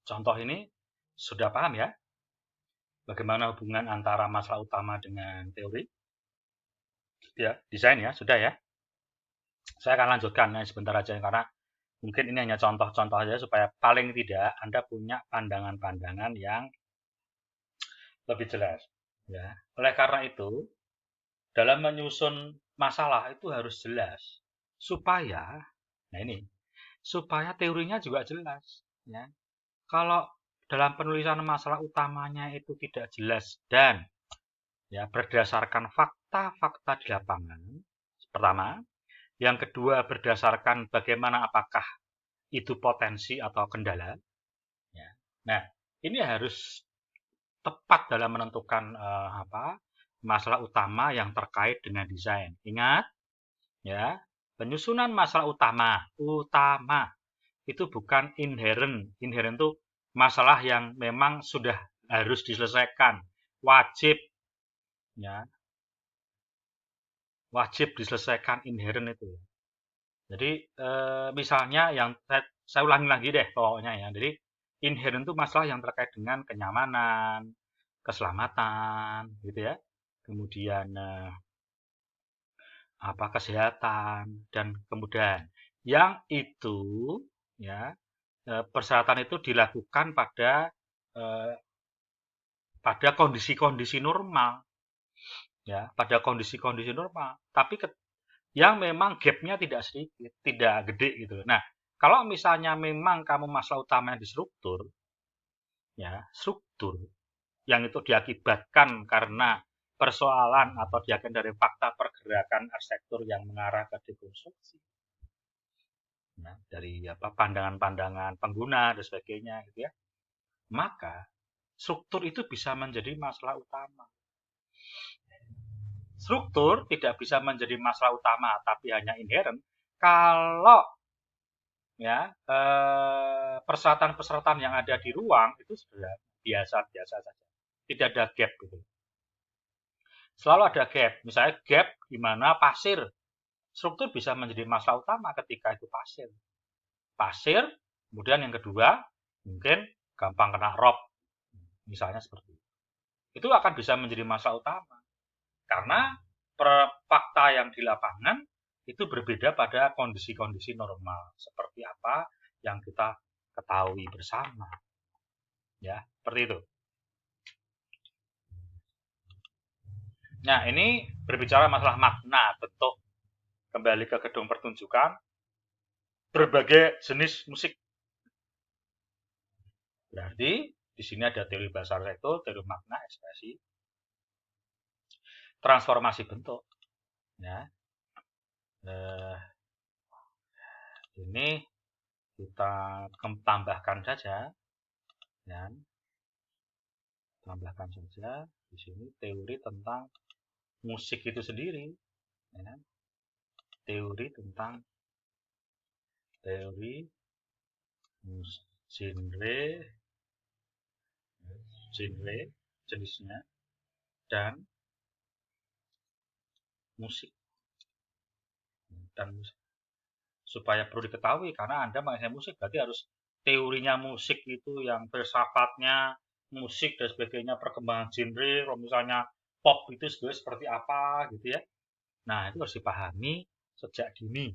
contoh ini sudah paham ya? Bagaimana hubungan antara masalah utama dengan teori? Ya, desain ya, sudah ya. Saya akan lanjutkan sebentar aja karena mungkin ini hanya contoh-contoh saja supaya paling tidak Anda punya pandangan-pandangan yang lebih jelas. Ya. Oleh karena itu, dalam menyusun masalah itu harus jelas supaya, nah ini, supaya teorinya juga jelas. Ya. Kalau dalam penulisan masalah utamanya itu tidak jelas dan ya berdasarkan fakta-fakta di lapangan, pertama, yang kedua berdasarkan bagaimana apakah itu potensi atau kendala. Ya. Nah, ini harus tepat dalam menentukan masalah utama yang terkait dengan desain. Ingat, ya, penyusunan masalah utama itu bukan inherent. Inherent itu masalah yang memang sudah harus diselesaikan, wajib, ya, wajib diselesaikan inherent itu. Jadi misalnya yang saya ulangi lagi deh pokoknya ya. Jadi inherent itu masalah yang terkait dengan kenyamanan, keselamatan, gitu ya. Kemudian kesehatan dan kemudahan. Yang itu ya persyaratan itu dilakukan eh, pada kondisi-kondisi normal ya, pada kondisi-kondisi normal. Tapi yang memang gapnya tidak sedikit, tidak gede gitu. Nah, kalau misalnya memang kamu masalah utamanya di struktur, ya struktur yang itu diakibatkan karena persoalan atau diakibatkan dari fakta pergerakan arsitektur yang mengarah ke dekonstruksi, ya, dari pandangan-pandangan pengguna dan sebagainya, gitu ya. Maka struktur itu bisa menjadi masalah utama. Struktur tidak bisa menjadi masalah utama, tapi hanya inherent kalau ya persyaratan-persyaratan yang ada di ruang itu sudah biasa-biasa saja, tidak ada gap gitu. Selalu ada gap, misalnya gap di mana pasir, struktur bisa menjadi masalah utama ketika itu pasir, kemudian yang kedua mungkin gampang kena rob, misalnya seperti itu akan bisa menjadi masalah utama karena fakta yang di lapangan itu berbeda pada kondisi-kondisi normal seperti apa yang kita ketahui bersama. Ya, seperti itu. Nah, ini berbicara masalah makna, bentuk, kembali ke gedung pertunjukan, berbagai jenis musik. Berarti di sini ada teori bahasa arsitektur, teori makna, ekspresi, transformasi bentuk. Ya, ini kita tambahkan saja, ya. Tambahkan saja di sini teori tentang musik itu sendiri, ya. Teori tentang teori genre jenisnya dan musik supaya perlu diketahui karena Anda mengenai musik berarti harus teorinya musik itu yang filsafatnya musik dan sebagainya, perkembangan genre, kalau misalnya pop itu seperti apa gitu ya. Nah, itu harus dipahami sejak dini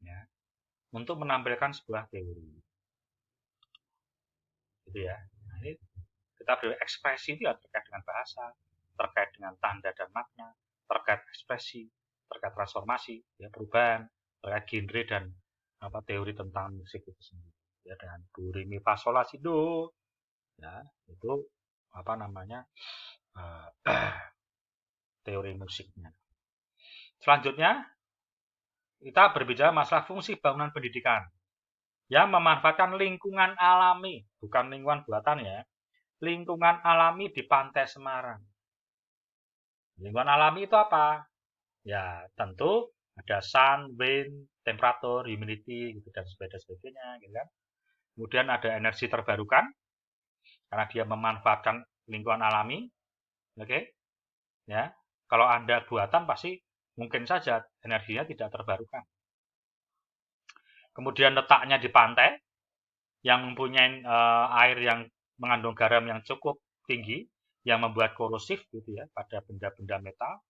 ya untuk menampilkan sebuah teori. Gitu ya. Nah, ini kita berekspresi itu ya terkait dengan bahasa, terkait dengan tanda dan makna, terkait ekspresi, terkait transformasi, ya perubahan, terkait genre dan teori tentang musik itu sendiri. Ya dengan do re mi fa sol la si do, ya itu teori musiknya. Selanjutnya kita berbicara masalah fungsi bangunan pendidikan yang memanfaatkan lingkungan alami, bukan lingkungan buatan ya, lingkungan alami di Pantai Semarang. Lingkungan alami itu apa? Ya, tentu ada sun, wind, temperatur, humidity, gitu, dan sebagainya, gitu kan. Kemudian ada energi terbarukan, karena dia memanfaatkan lingkungan alami, oke? Okay? Ya, kalau Anda buatan pasti mungkin saja energinya tidak terbarukan. Kemudian letaknya di pantai, yang mempunyai air yang mengandung garam yang cukup tinggi, yang membuat korosif gitu ya pada benda-benda metal.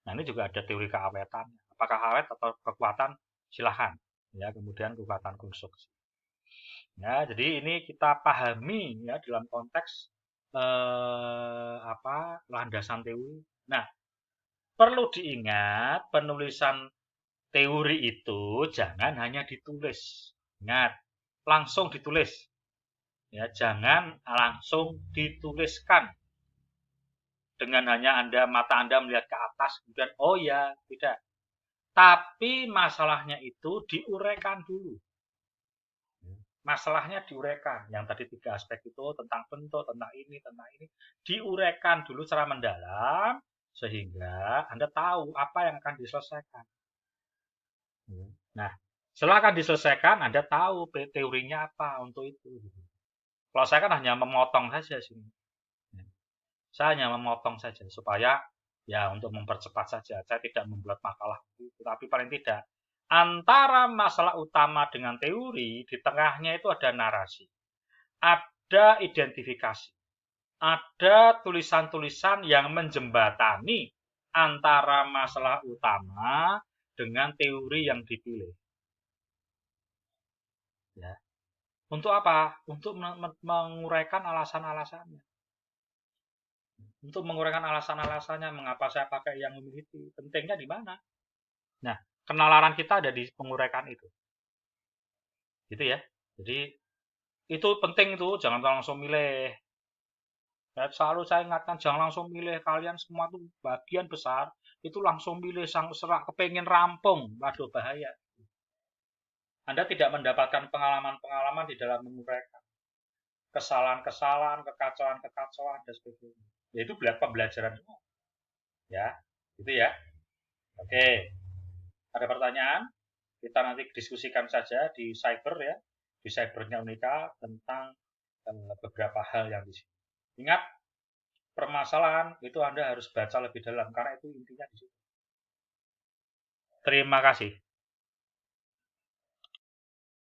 Nah ini juga ada teori keawetan. Apakah awet atau kekuatan? Silahkan. Ya, kemudian kekuatan konstruksi. Ya, jadi ini kita pahami ya dalam konteks landasan teori. Nah, perlu diingat penulisan teori itu jangan hanya ditulis. Ingat, langsung ditulis. Ya, jangan langsung dituliskan. Dengan hanya mata Anda melihat ke atas, kemudian oh ya, tidak. Tapi masalahnya itu diuraikan dulu. Masalahnya diuraikan. Yang tadi 3 aspek itu tentang bentuk, tentang ini, diuraikan dulu secara mendalam sehingga Anda tahu apa yang akan diselesaikan. Nah, setelah akan diselesaikan, Anda tahu teorinya apa untuk itu. Kalau saya kan hanya memotong saja sini. Saya hanya memotong saja supaya ya untuk mempercepat saja. Saya tidak membuat makalah itu, tapi paling tidak antara masalah utama dengan teori di tengahnya itu ada narasi, ada identifikasi, ada tulisan-tulisan yang menjembatani antara masalah utama dengan teori yang dipilih. Ya. Untuk apa? Untuk menguraikan alasan-alasannya. Untuk menguraikan alasan-alasannya mengapa saya pakai yang humility. Pentingnya di mana? Nah, kenalaran kita ada di penguraikan itu. Gitu ya. Jadi itu penting itu, jangan langsung milih. Ya, selalu saya ingatkan jangan langsung milih. Kalian semua tuh bagian besar itu langsung milih sang serak kepengen rampung. Waduh bahaya. Anda tidak mendapatkan pengalaman-pengalaman di dalam menguraikan. Kesalahan-kesalahan, kekacauan-kekacauan dan sebagainya. Yaitu pembelajaran semua. Ya, gitu ya. Oke. Ada pertanyaan? Kita nanti diskusikan saja di cyber ya, di cybernya Unika tentang beberapa hal yang di sini. Ingat, permasalahan itu Anda harus baca lebih dalam karena itu intinya di situ. Terima kasih.